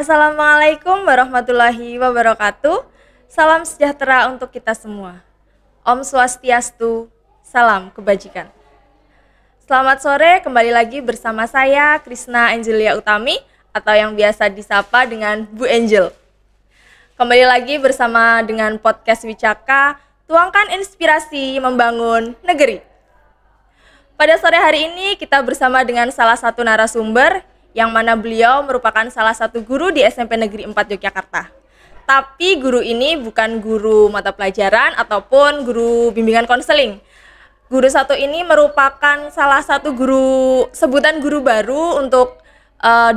Assalamualaikum warahmatullahi wabarakatuh. Salam sejahtera untuk kita semua. Om Swastiastu, salam kebajikan. Selamat sore, kembali lagi bersama saya Krisna Angelia Utami atau yang biasa disapa dengan Bu Angel. Kembali lagi bersama dengan podcast Wicaka, tuangkan inspirasi membangun negeri. Pada sore hari ini kita bersama dengan salah satu narasumber yang mana beliau merupakan salah satu guru di SMP Negeri 4 Yogyakarta. Tapi guru ini bukan guru mata pelajaran ataupun guru bimbingan konseling. Guru satu ini merupakan salah satu sebutan guru baru untuk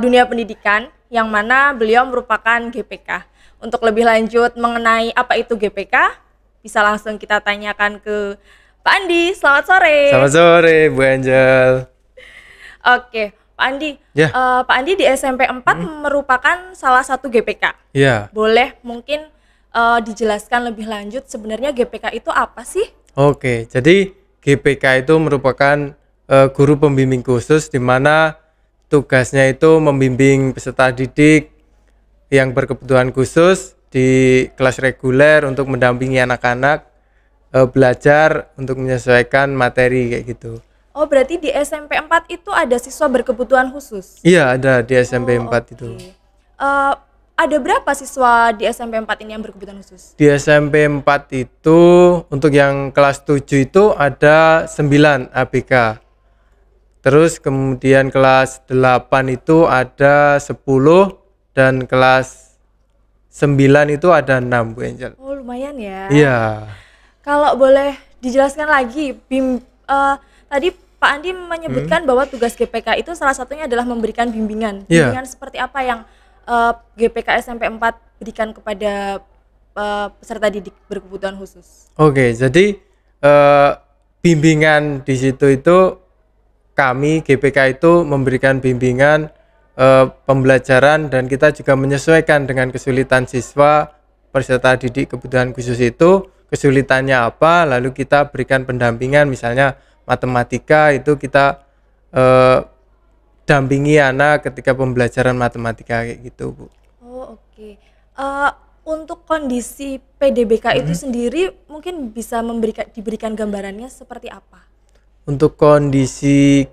dunia pendidikan, yang mana beliau merupakan GPK. Untuk lebih lanjut mengenai apa itu GPK, bisa langsung kita tanyakan ke Pak Andi. Selamat sore. Selamat sore, Bu Angel. Oke, Pak Andi. Ya. Pak Andi di SMP 4 merupakan salah satu GPK. Ya. Boleh mungkin dijelaskan lebih lanjut sebenarnya GPK itu apa sih? Oke, jadi GPK itu merupakan guru pembimbing khusus di mana tugasnya itu membimbing peserta didik yang berkebutuhan khusus di kelas reguler untuk mendampingi anak-anak belajar untuk menyesuaikan materi kayak gitu. Oh, berarti di SMP 4 itu ada siswa berkebutuhan khusus? Iya, ada di SMP 4 okay. itu. Ada berapa siswa di SMP 4 ini yang berkebutuhan khusus? Di SMP 4 itu untuk yang kelas 7 itu ada 9 ABK. Terus kemudian kelas 8 itu ada 10 dan kelas 9 itu ada 6, Bu Angel. Oh, lumayan ya. Iya. Kalau boleh dijelaskan lagi, tadi Pak Andi menyebutkan bahwa tugas GPK itu salah satunya adalah memberikan bimbingan. Bimbingan seperti apa yang GPK SMP 4 berikan kepada peserta didik berkebutuhan khusus? Oke, jadi bimbingan di situ itu kami GPK itu memberikan bimbingan pembelajaran dan kita juga menyesuaikan dengan kesulitan siswa peserta didik kebutuhan khusus itu. Kesulitannya apa, lalu kita berikan pendampingan, misalnya matematika itu kita dampingi anak ketika pembelajaran matematika kayak gitu, Bu. Oh, oke. Untuk kondisi PDBK itu sendiri mungkin bisa diberikan gambarannya seperti apa? Untuk kondisi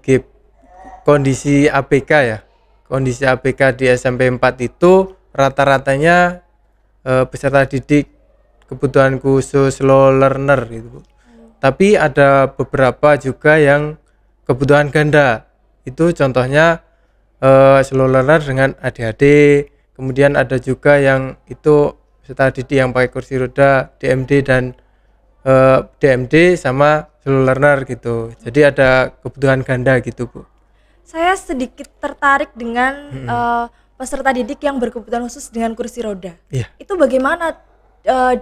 ABK ya, kondisi ABK di SMP 4 itu rata-ratanya peserta didik kebutuhan khusus low learner gitu, Bu. Tapi ada beberapa juga yang kebutuhan ganda. Itu contohnya slow learner dengan ADHD. Kemudian ada juga yang itu peserta didik yang pakai kursi roda, DMD dan DMD sama slow learner gitu. Jadi ada kebutuhan ganda gitu, Bu. Saya sedikit tertarik dengan peserta didik yang berkebutuhan khusus dengan kursi roda. Iya. Itu bagaimana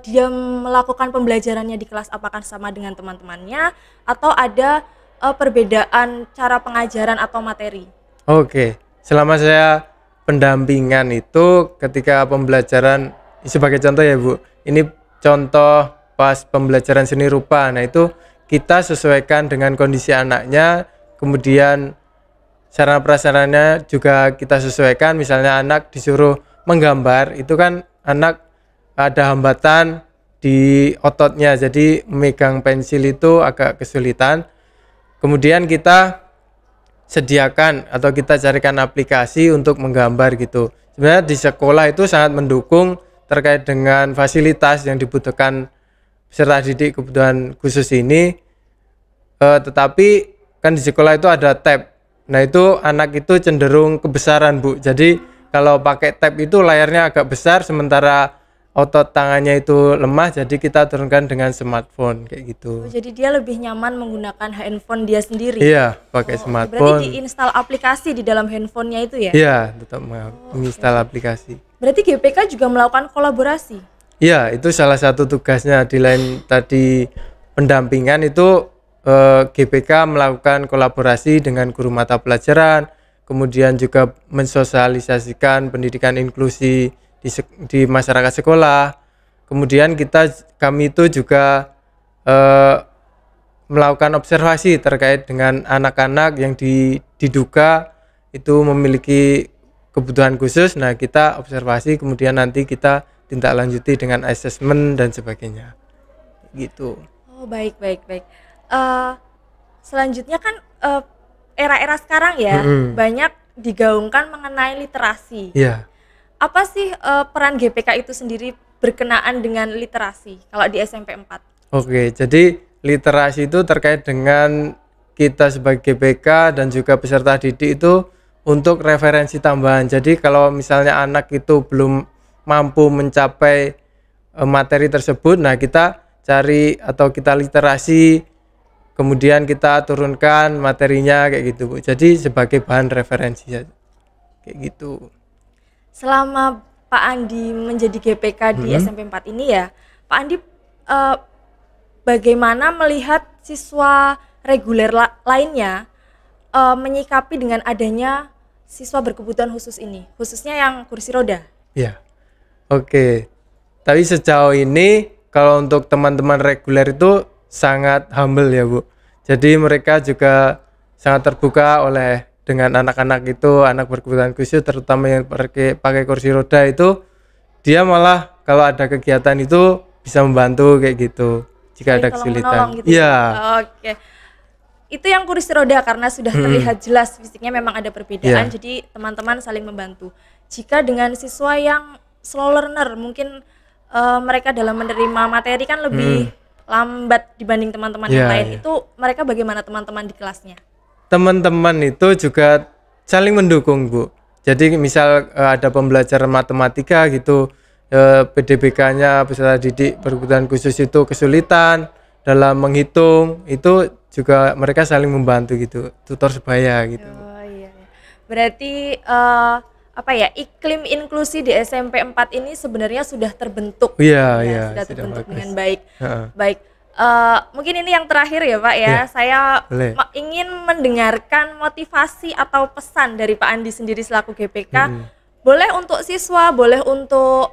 dia melakukan pembelajarannya di kelas? Apakah sama dengan teman-temannya atau ada perbedaan cara pengajaran atau materi? Oke, selama saya pendampingan itu ketika pembelajaran, sebagai contoh ya, Bu, ini contoh pas pembelajaran seni rupa. Nah itu kita sesuaikan dengan kondisi anaknya, kemudian sarana prasarannya juga kita sesuaikan. Misalnya anak disuruh menggambar, itu kan anak ada hambatan di ototnya, jadi memegang pensil itu agak kesulitan. Kemudian kita sediakan atau kita carikan aplikasi untuk menggambar gitu. Sebenarnya di sekolah itu sangat mendukung terkait dengan fasilitas yang dibutuhkan peserta didik kebutuhan khusus ini. Tetapi kan di sekolah itu ada tab. Nah itu anak itu cenderung kebesaran, Bu. Jadi kalau pakai tab itu layarnya agak besar, sementara otot tangannya itu lemah, jadi kita turunkan dengan smartphone kayak gitu. Oh, jadi dia lebih nyaman menggunakan handphone dia sendiri? Iya, pakai smartphone. Berarti diinstal aplikasi di dalam handphonenya itu ya? Iya, tetap menginstal aplikasi. Berarti GPK juga melakukan kolaborasi? Iya, itu salah satu tugasnya. Di lain tadi pendampingan itu GPK melakukan kolaborasi dengan guru mata pelajaran, kemudian juga mensosialisasikan pendidikan inklusi di masyarakat sekolah. Kemudian kami itu juga melakukan observasi terkait dengan anak-anak yang diduga itu memiliki kebutuhan khusus, nah kita observasi kemudian nanti kita tindak lanjuti dengan asesmen dan sebagainya gitu. Oh, baik. Selanjutnya kan era-era sekarang ya banyak digaungkan mengenai literasi. Iya. Apa sih peran GPK itu sendiri berkenaan dengan literasi kalau di SMP 4? Oke, jadi literasi itu terkait dengan kita sebagai GPK dan juga peserta didik itu untuk referensi tambahan. Jadi kalau misalnya anak itu belum mampu mencapai materi tersebut, nah kita cari atau kita literasi, kemudian kita turunkan materinya kayak gitu, Bu. Jadi sebagai bahan referensi ya. Kayak gitu. Selama Pak Andi menjadi GPK di SMP 4 ini ya, Pak Andi bagaimana melihat siswa reguler lainnya menyikapi dengan adanya siswa berkebutuhan khusus ini, khususnya yang kursi roda? Ya, oke. Tapi sejauh ini kalau untuk teman-teman reguler itu sangat humble ya, Bu. Jadi mereka juga sangat terbuka dengan anak-anak itu, anak berkebutuhan khusus terutama yang pakai kursi roda itu, dia malah kalau ada kegiatan itu bisa membantu kayak gitu jika ada kesulitan. Gitu. Iya. Oke. Itu yang kursi roda karena sudah terlihat jelas fisiknya memang ada perbedaan, jadi teman-teman saling membantu. Jika dengan siswa yang slow learner, mungkin mereka dalam menerima materi kan lebih lambat dibanding teman-teman yang lain. Itu mereka bagaimana teman-teman di kelasnya? Teman-teman itu juga saling mendukung, Bu. Jadi misal ada pembelajaran matematika gitu, PDBK-nya peserta didik berkebutuhan khusus itu kesulitan dalam menghitung, itu juga mereka saling membantu gitu, tutor sebaya gitu. Oh iya. Berarti iklim inklusi di SMP 4 ini sebenarnya sudah terbentuk. Iya, sudah terbentuk bagus. dengan baik. Baik. Mungkin ini yang terakhir ya, Pak ya. Saya ingin mendengarkan motivasi atau pesan dari Pak Andi sendiri selaku GPK. Boleh untuk siswa, boleh untuk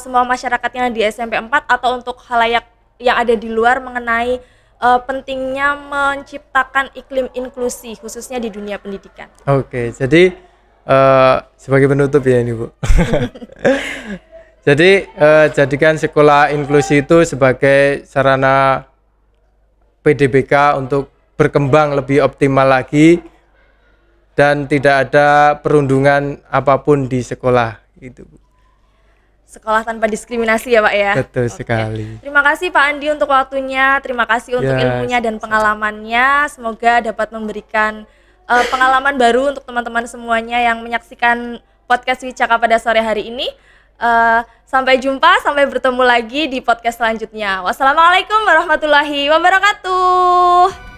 semua masyarakat yang di SMP 4 atau untuk khalayak yang ada di luar mengenai pentingnya menciptakan iklim inklusi khususnya di dunia pendidikan. Oke, jadi sebagai penutup ya ini, Bu. Jadi jadikan sekolah inklusi itu sebagai sarana PDBK untuk berkembang lebih optimal lagi dan tidak ada perundungan apapun di sekolah gitu, Bu. Sekolah tanpa diskriminasi ya, Pak ya. Betul sekali. Terima kasih Pak Andi untuk waktunya, terima kasih untuk ilmunya dan pengalamannya. Semoga dapat memberikan pengalaman baru untuk teman-teman semuanya yang menyaksikan podcast Wicaka pada sore hari ini. Sampai jumpa, sampai bertemu lagi di podcast selanjutnya. Wassalamualaikum warahmatullahi wabarakatuh.